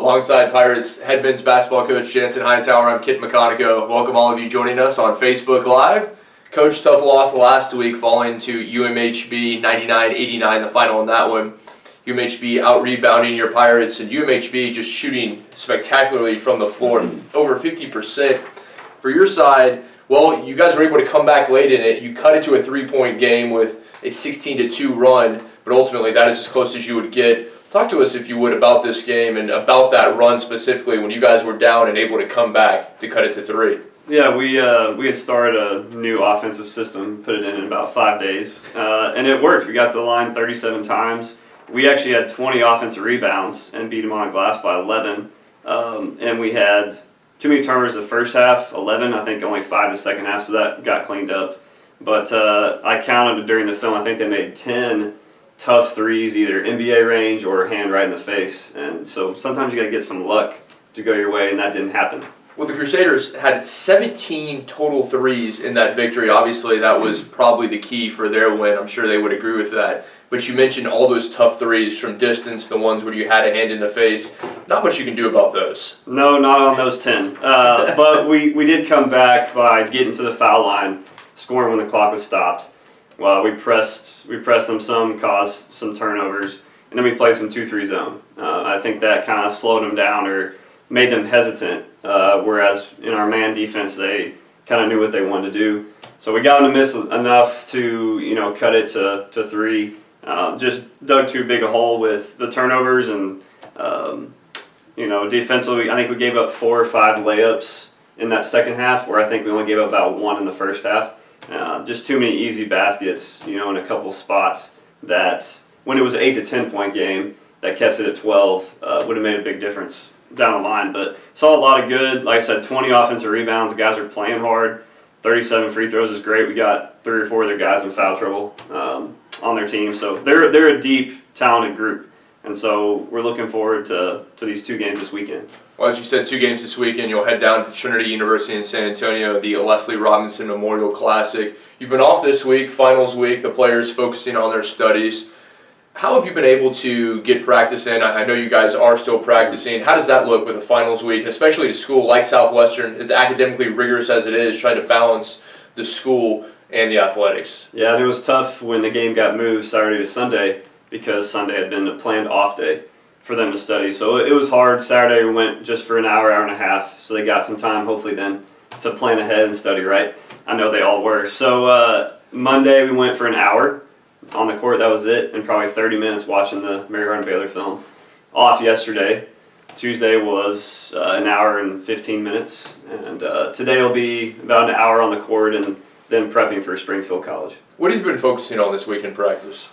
Alongside Pirates head men's basketball coach Janson Hightower, I'm Kit McConico. Welcome all of you joining us on Facebook Live. Coach, tough loss last week falling to UMHB 99-89, the final in that one. UMHB out-rebounding your Pirates, and UMHB just shooting spectacularly from the floor, over 50%. For your side, well, you guys were able to come back late in it. You cut it to a three-point game with a 16-2 run, but ultimately that is as close as you would get. Talk to us, if you would, about this game and about that run specifically when you guys were down and able to come back to cut it to three. Yeah, we had started a new offensive system, put it in about 5 days, and it worked. We got to the line 37 times. We actually had 20 offensive rebounds and beat them on glass by 11, and we had too many turnovers the first half, 11, I think only 5 the second half, so that got cleaned up. But I counted during the film, I think they made 10 tough threes, either NBA range or hand right in the face, and so sometimes you got to get some luck to go your way, and that didn't happen. Well, the Crusaders had 17 total threes in that victory. Obviously, that was probably the key for their win. I'm sure they would agree with that. But you mentioned all those tough threes from distance, the ones where you had a hand in the face. Not much you can do about those. No, not on those 10. But we did come back by getting to the foul line, scoring when the clock was stopped. Well, we pressed them some, caused some turnovers, and then we played some 2-3 zone. I think that kind of slowed them down or made them hesitant, whereas in our man defense, they kind of knew what they wanted to do. So we got them to miss enough to, cut it to three. Just dug too big a hole with the turnovers and, defensively, I think we gave up 4 or 5 layups in that second half, where I think we only gave up about 1 in the first half. Just too many easy baskets, in a couple spots that when it was an 8 to 10 point game that kept it at 12 would have made a big difference down the line. But saw a lot of good, like I said, 20 offensive rebounds. The guys are playing hard. 37 free throws is great. We got 3 or 4 of their guys in foul trouble on their team. So they're a deep, talented group. And so we're looking forward to these 2 games this weekend. Well, as you said, 2 games this weekend. You'll head down to Trinity University in San Antonio, the Leslie Robinson Memorial Classic. You've been off this week, finals week, the players focusing on their studies. How have you been able to get practice in? I know you guys are still practicing. How does that look with a finals week, and especially a school like Southwestern, as academically rigorous as it is, trying to balance the school and the athletics? Yeah, and it was tough when the game got moved Saturday to Sunday because Sunday had been a planned off day for them to study. So it was hard. Saturday we went just for an hour and a half, so they got some time, hopefully then, to plan ahead and study, right? I know they all were. So Monday we went for an hour on the court, that was it, and probably 30 minutes watching the Mary Hardin Baylor film. Off yesterday. Tuesday was an hour and 15 minutes, and today will be about an hour on the court and then prepping for Springfield College. What have you been focusing on this week in practice?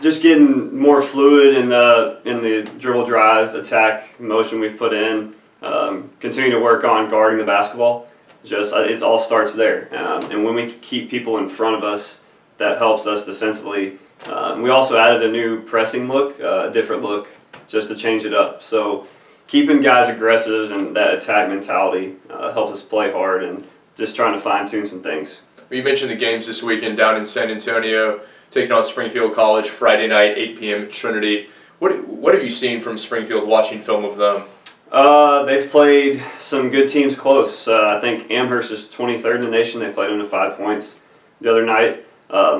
Just getting more fluid in the dribble drive, attack, motion we've put in. Continuing to work on guarding the basketball. It all starts there. And when we keep people in front of us, that helps us defensively. We also added a new pressing look, a different look, just to change it up. So keeping guys aggressive and that attack mentality helps us play hard and just trying to fine-tune some things. You mentioned the games this weekend down in San Antonio, taking on Springfield College Friday night, 8 p.m. at Trinity. What have you seen from Springfield watching film of them? They've played some good teams close. I think Amherst is 23rd in the nation. They played them to 5 points the other night.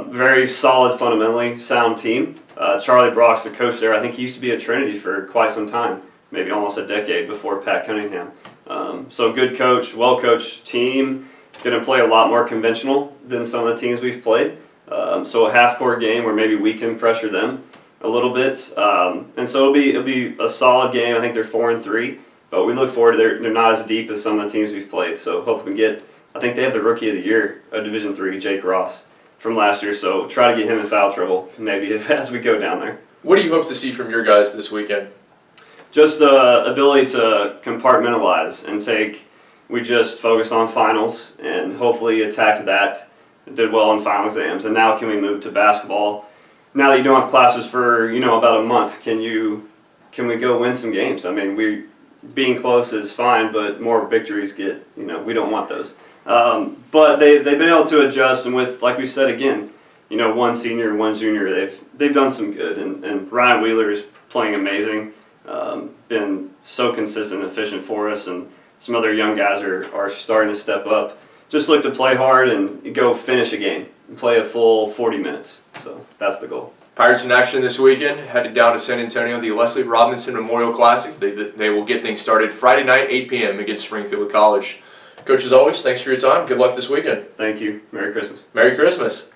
Very solid, fundamentally sound team. Charlie Brock's the coach there. I think he used to be at Trinity for quite some time, maybe almost a decade before Pat Cunningham. So good coach, well-coached team. Going to play a lot more conventional than some of the teams we've played. So a half-court game where maybe we can pressure them a little bit. And so it'll be a solid game. I think they're 4-3, but we look forward to they're not as deep as some of the teams we've played. So hopefully we get, I think they have the Rookie of the Year of Division III, Jake Ross, from last year. So try to get him in foul trouble maybe as we go down there. What do you hope to see from your guys this weekend? Just the ability to compartmentalize and we just focused on finals and hopefully attacked that. Did well in final exams, and now can we move to basketball? Now that you don't have classes for about a month, can we go win some games? I mean, being close is fine, but more victories we don't want those. But they've been able to adjust, and with, like we said again, 1 senior, 1 junior, they've done some good, and Ryan Wheeler is playing amazing. been so consistent and efficient for us, and some other young guys are starting to step up. Just look to play hard and go finish a game and play a full 40 minutes. So that's the goal. Pirates in action this weekend, headed down to San Antonio, the Leslie Robinson Memorial Classic. They will get things started Friday night, 8 p.m. against Springfield College. Coach, as always, thanks for your time. Good luck this weekend. Thank you. Merry Christmas. Merry Christmas.